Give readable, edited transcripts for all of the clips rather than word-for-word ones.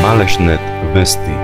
Малешнет вести.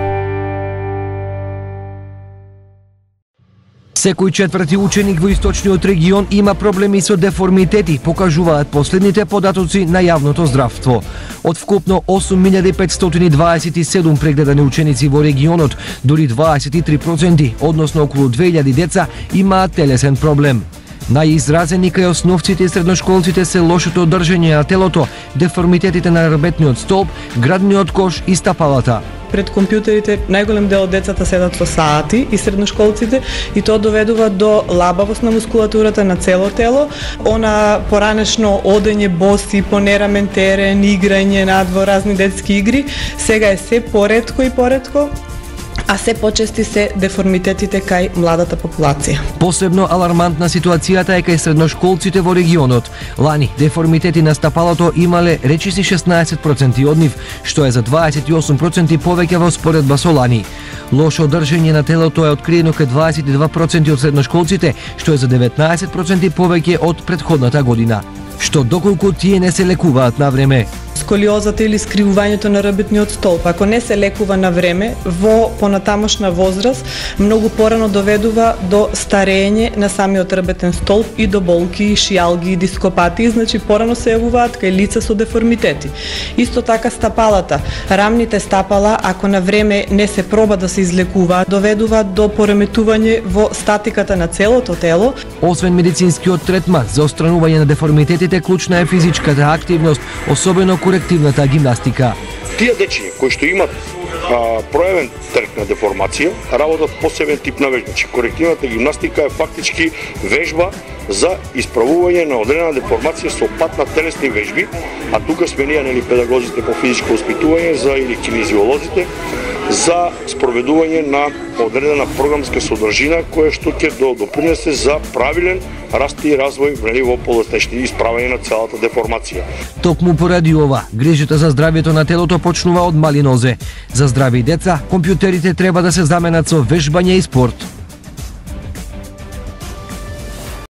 Секој четврти ученик во источниот регион има проблеми со деформитети, покажуваат последните податоци на јавното здравство. Од вкупно 8527 прегледани ученици во регионот, дури 23%, односно околу 2000 деца, имаат телесен проблем. Најизразени кај основците и средношколците се лошото држење на телото, деформитетите на рбетниот столб, градниот кош и стапалата. Пред компјутерите најголем дел од децата седат во сати и средношколците и тоа доведува до лабавост на мускулатурата на цело тело, она поранешно одење боси по нерамен терен, играње надвор, разни детски игри, сега е се поретко и поретко, а се почести се деформитетите кај младата популација. Посебно алармантна ситуацијата е кај средношколците во регионот. Лани деформитети на стапалото имале речиси 16% од нив, што е за 28% повеќе во споредба со лани. Лошо држење на телото е откриено кај 22% од средношколците, што е за 19% повеќе од претходната година. Што доколку тие не се лекуваат на време. Сколиозата или скривувањето на рбетниот столб, ако не се лекува на време, во понатамошна возраст, многу порано доведува до старење на самиот рбетен столб и до болки, шијалги и дископатии, значи порано се јавуваат кај лица со деформитети. Исто така стапалата, рамните стапала, ако на време не се проба да се излекуваат, доведуваат до пореметување во статиката на целото тело. Освен медицинскиот третман за отстранување на деформитетите, клучна е физичката активност, особено корективната гимнастика. Тие дечиња кои што имат пројавен трк на деформација, работат посебен тип на вежба. Корективната гимнастика е фактички вежба за исправување на одредена деформација со пат на телесни вежби, а тука сме ние педагозите по физичко воспитување или кинезиолозите за спроведување на одредена програмска содржина која што ќе допринесе за правилен раст и развој во полетешни и исправање на целата деформација. Токму поради ова, грижата за здравјето на телото почнува од мали нозе. За здрави деца, компјутерите треба да се заменат со вежбање и спорт.